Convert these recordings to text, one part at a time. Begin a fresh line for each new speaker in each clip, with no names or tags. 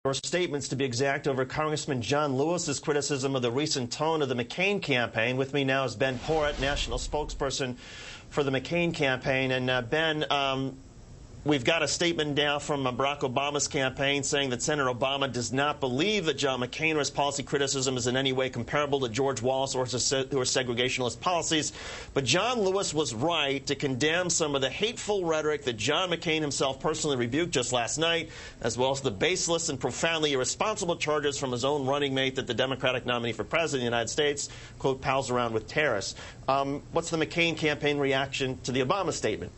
or statements, to be exact, over Congressman John Lewis's criticism of the recent tone of the McCain campaign. With me now is Ben Porrett, national spokesperson for the McCain campaign. And Ben, we've got a statement now from Barack Obama's campaign saying that Senator Obama does not believe that John McCain or his policy criticism is in any way comparable to George Wallace or his segregationist policies. But John Lewis was right to condemn some of the hateful rhetoric that John McCain himself personally rebuked just last night, as well as the baseless and profoundly irresponsible charges from his own running mate that the Democratic nominee for president of the United States, quote, pals around with terrorists. What's the McCain campaign reaction to the Obama statement?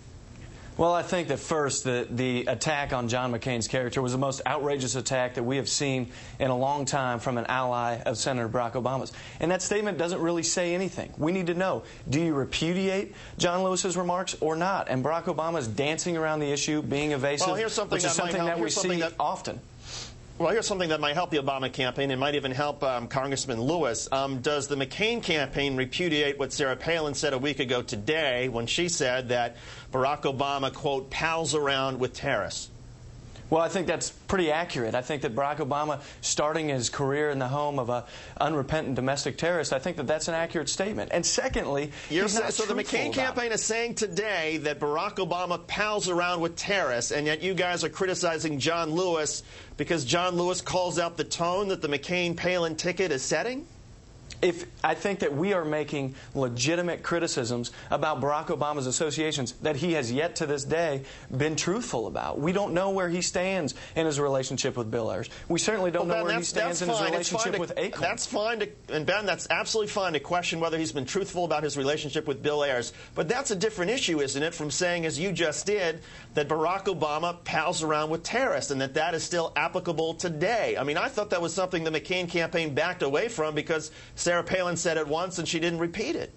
Well, I think that first, the attack on John McCain's character was the most outrageous attack that we have seen in a long time from an ally of Senator Barack Obama's. And that statement doesn't really say anything. We need to know, do you repudiate John Lewis's remarks or not? And Barack Obama is dancing around the issue, being evasive,
well, here's something
which is something that we see often.
Well, here's something that might help the Obama campaign. It might even help Congressman Lewis. Does the McCain campaign repudiate what Sarah Palin said a week ago today when she said that Barack Obama, quote, pals around with terrorists?
Well, I think that's pretty accurate. I think that Barack Obama, starting his career in the home of an unrepentant domestic terrorist, I think that that's an accurate statement. And secondly, he's not
so the McCain campaign is saying today that Barack Obama pals around with terrorists, and yet you guys are criticizing John Lewis because John Lewis calls out the tone that the McCain-Palin ticket is setting?
I think that we are making legitimate criticisms about Barack Obama's associations that he has yet to this day been truthful about. We don't know where he stands in his relationship with Bill Ayers. We certainly don't know where he stands in his relationship with Acorn.
That's fine, and Ben, that's absolutely fine to question whether he's been truthful about his relationship with Bill Ayers. But that's a different issue, isn't it, from saying, as you just did, that Barack Obama pals around with terrorists and that that is still applicable today. I mean, I thought that was something the McCain campaign backed away from because Sarah Palin said it once and she didn't repeat it.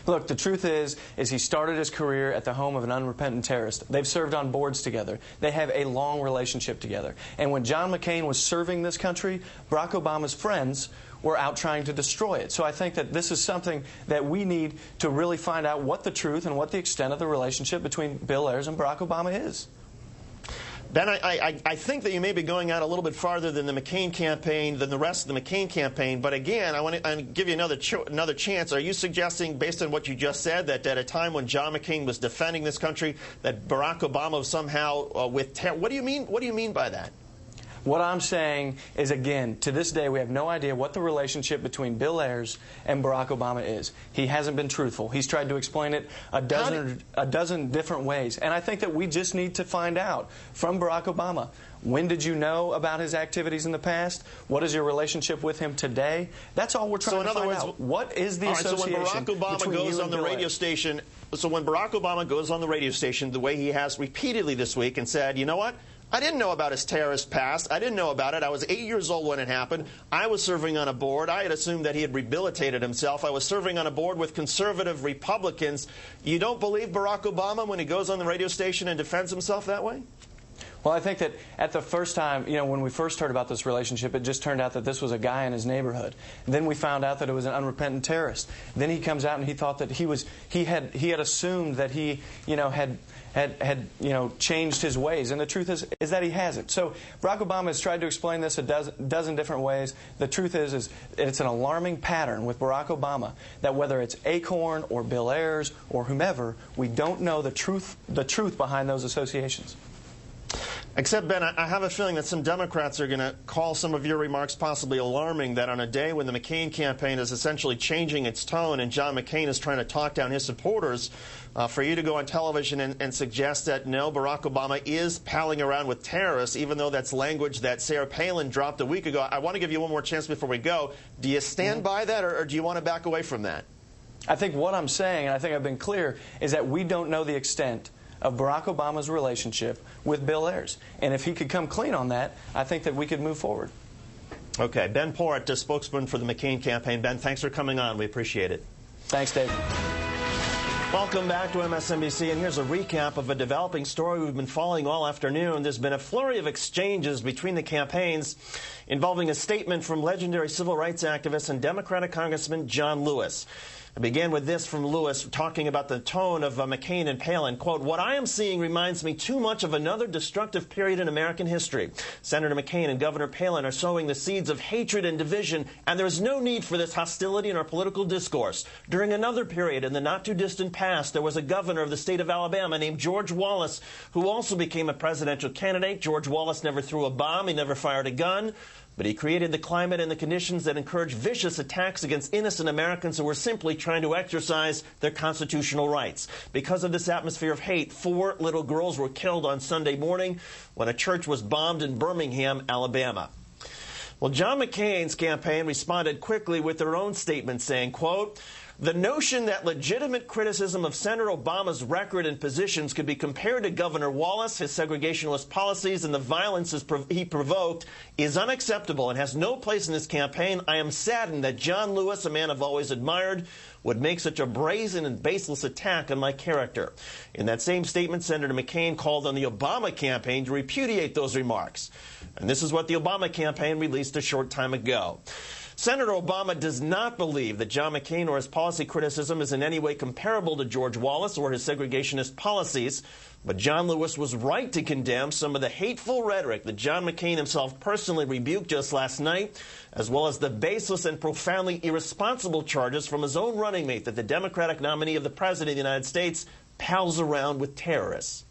Look, the truth is he started his career at the home of an unrepentant terrorist. They've served on boards together. They have a long relationship together. And when John McCain was serving this country, Barack Obama's friends were out trying to destroy it. So I think that this is something that we need to really find out what the truth and what the extent of the relationship between Bill Ayers and Barack Obama is.
Ben, I think that you may be going out a little bit farther than the McCain campaign, than the rest of the McCain campaign. But again, I want to give you another chance. Are you suggesting, based on what you just said, that at a time when John McCain was defending this country, that Barack Obama was somehow with terror? What do you mean? What do you mean by that?
What I'm saying is, again, to this day, we have no idea what the relationship between Bill Ayers and Barack Obama is. He hasn't been truthful. He's tried to explain it a dozen different ways. And I think that we just need to find out from Barack Obama, when did you know about his activities in the past? What is your relationship with him today? That's all we're trying to find out. What is the association between you and Bill Ayers?
So when Barack Obama goes on the radio station, when Barack Obama goes on the radio station the way he has repeatedly this week and said, you know what? I didn't know about his terrorist past. I didn't know about it. I was 8 years old when it happened. I was serving on a board. I had assumed that he had rehabilitated himself. I was serving on a board with conservative Republicans. You don't believe Barack Obama when he goes on the radio station and defends himself that way?
Well, I think that at the first time, when we first heard about this relationship, it just turned out that this was a guy in his neighborhood. And then we found out that it was an unrepentant terrorist. Then he comes out and he thought that he had assumed that he, had changed his ways. And the truth is that he hasn't. So Barack Obama has tried to explain this a dozen different ways. The truth is it's an alarming pattern with Barack Obama that whether it's Acorn or Bill Ayers or whomever, we don't know the truth behind those associations.
Except, Ben, I have a feeling that some Democrats are going to call some of your remarks possibly alarming, that on a day when the McCain campaign is essentially changing its tone and John McCain is trying to talk down his supporters, for you to go on television and suggest that, no, Barack Obama is palling around with terrorists, even though that's language that Sarah Palin dropped a week ago. I want to give you one more chance before we go. Do you stand by that, or do you want to back away from that?
I think what I'm saying, and I think I've been clear, is that we don't know the extent of Barack Obama's relationship with Bill Ayers. And if he could come clean on that, I think that we could move forward.
Okay. Ben Porrett, the spokesman for the McCain campaign. Ben, thanks for coming on. We appreciate it.
Thanks, Dave.
Welcome back to MSNBC, and here's a recap of a developing story we've been following all afternoon. There's been a flurry of exchanges between the campaigns involving a statement from legendary civil rights activist and Democratic Congressman John Lewis. I began with this from Lewis, talking about the tone of McCain and Palin. Quote, "What I am seeing reminds me too much of another destructive period in American history. Senator McCain and Governor Palin are sowing the seeds of hatred and division, and there is no need for this hostility in our political discourse. During another period in the not-too-distant past, there was a governor of the state of Alabama named George Wallace, who also became a presidential candidate. George Wallace never threw a bomb. He never fired a gun. But he created the climate and the conditions that encouraged vicious attacks against innocent Americans who were simply trying to exercise their constitutional rights. Because of this atmosphere of hate, 4 little girls were killed on Sunday morning when a church was bombed in Birmingham, Alabama." Well, John McCain's campaign responded quickly with their own statement saying, quote, "The notion that legitimate criticism of Senator Obama's record and positions could be compared to Governor Wallace, his segregationist policies, and the violence he provoked is unacceptable and has no place in this campaign. I am saddened that John Lewis, a man I've always admired, would make such a brazen and baseless attack on my character." In that same statement, Senator McCain called on the Obama campaign to repudiate those remarks. And this is what the Obama campaign released a short time ago. Senator Obama does not believe that John McCain or his policy criticism is in any way comparable to George Wallace or his segregationist policies, but John Lewis was right to condemn some of the hateful rhetoric that John McCain himself personally rebuked just last night, as well as the baseless and profoundly irresponsible charges from his own running mate that the Democratic nominee of the President of the United States pals around with terrorists.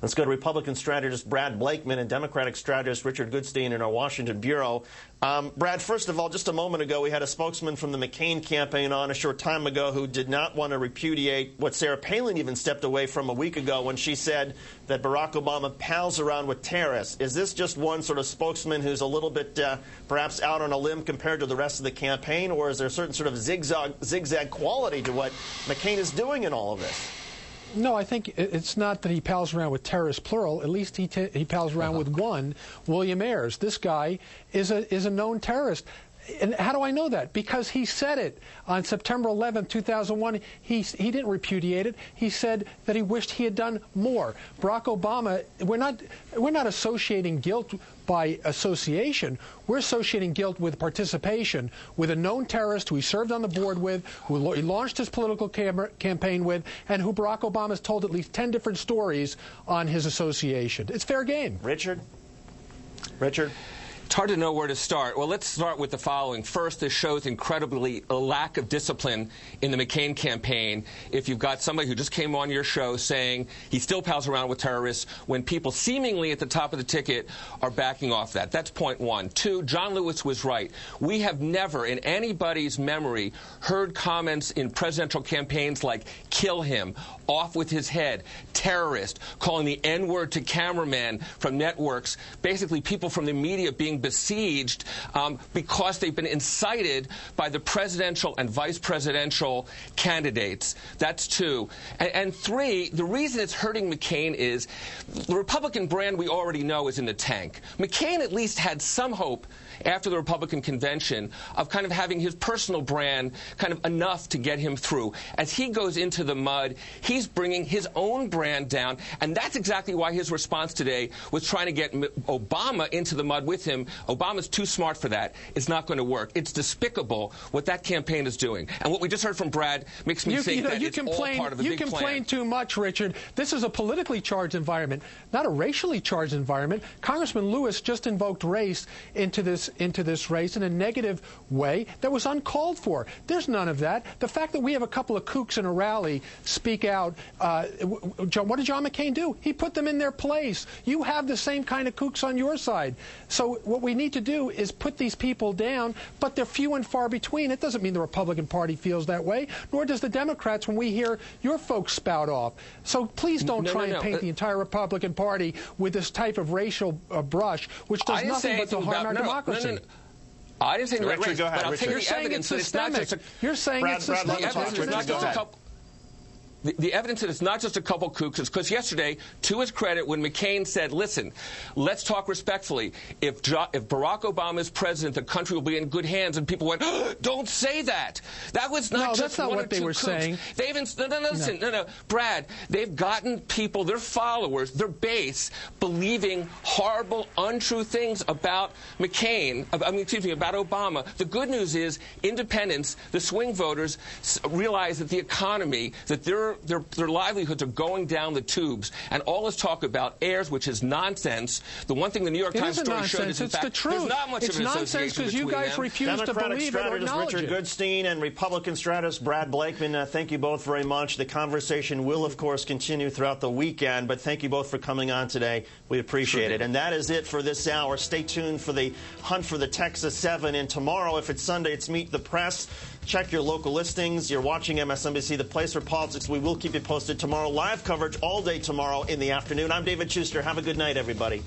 Let's go to Republican strategist Brad Blakeman and Democratic strategist Richard Goodstein in our Washington bureau. Brad, first of all, just a moment ago, we had a spokesman from the McCain campaign on a short time ago who did not want to repudiate what Sarah Palin even stepped away from a week ago when she said that Barack Obama pals around with terrorists. Is this just one sort of spokesman who's a little bit perhaps out on a limb compared to the rest of the campaign, or is there a certain sort of zigzag quality to what McCain is doing in all of this?
No, I think it's not that he pals around with terrorists, plural. At least he pals around with one, William Ayers. This guy is a known terrorist. And how do I know that? Because he said it on September 11, 2001. He didn't repudiate it. He said that he wished he had done more. Barack Obama, we're not associating guilt by association. We're associating guilt with participation with a known terrorist who he served on the board with, who he launched his political campaign with, and who Barack Obama has told at least 10 different stories on his association. It's fair game.
Richard?
It's hard to know where to start. Well, let's start with the following. First, this shows incredibly a lack of discipline in the McCain campaign. If you've got somebody who just came on your show saying he still pals around with terrorists when people seemingly at the top of the ticket are backing off that. That's point one. Two, John Lewis was right. We have never in anybody's memory heard comments in presidential campaigns like kill him, off with his head, terrorist, calling the N-word to cameramen from networks, basically people from the media being besieged because they've been incited by the presidential and vice presidential candidates. That's two. And three, the reason it's hurting McCain is the Republican brand we already know is in the tank. McCain at least had some hope after the Republican convention of kind of having his personal brand kind of enough to get him through. As he goes into the mud, he's bringing his own brand down, and that's exactly why his response today was trying to get Obama into the mud with him. Obama's too smart for that. It's not going to work. It's despicable what that campaign is doing. And what we just heard from Brad makes me think that it's all part of a big plan.
You complain too much, Richard. This is a politically charged environment, not a racially charged environment. Congressman Lewis just invoked race into this race in a negative way that was uncalled for. There's none of that. The fact that we have a couple of kooks in a rally speak out, what did John McCain do? He put them in their place. You have the same kind of kooks on your side. So what we need to do is put these people down, but they're few and far between. It doesn't mean the Republican Party feels that way, nor does the Democrats when we hear your folks spout off. So please don't try and paint the entire Republican Party with this type of racial brush, which does nothing but to harm our democracy.
I didn't say
Richard,
race,
go ahead,
but I'll
Richard.
take the evidence that it's not just a...
You're saying it's systemic.
The evidence is not just a couple... the evidence that it's not just a couple kooks is because yesterday, to his credit, when McCain said, listen, let's talk respectfully. If Barack Obama is president, the country will be in good hands. And people went, oh, don't say that. That was not just
that's not
one
what
or
they
two
were
kooks.
saying.
They've no, Brad, they've gotten people, their followers, their base, believing horrible, untrue things about McCain, about Obama. The good news is independents, the swing voters, realize that the economy, that their livelihoods are going down the tubes, and all this talk about heirs, which is nonsense. The one thing the New York Times story showed is, in fact,
the truth.
there's not much
it's
of an
nonsense
association
because you guys
them.
refuse
Democratic
to believe it or
strategist
acknowledge
Richard
it.
Goodstein and Republican strategist Brad Blakeman, thank you both very much. The conversation will, of course, continue throughout the weekend, but thank you both for coming on today. We appreciate it. And that is it for this hour. Stay tuned for the hunt for the Texas 7. And tomorrow, if it's Sunday, it's Meet the Press. Check your local listings. You're watching MSNBC, the place for politics. We will keep you posted tomorrow. Live coverage all day tomorrow in the afternoon. I'm David Schuster. Have a good night, everybody.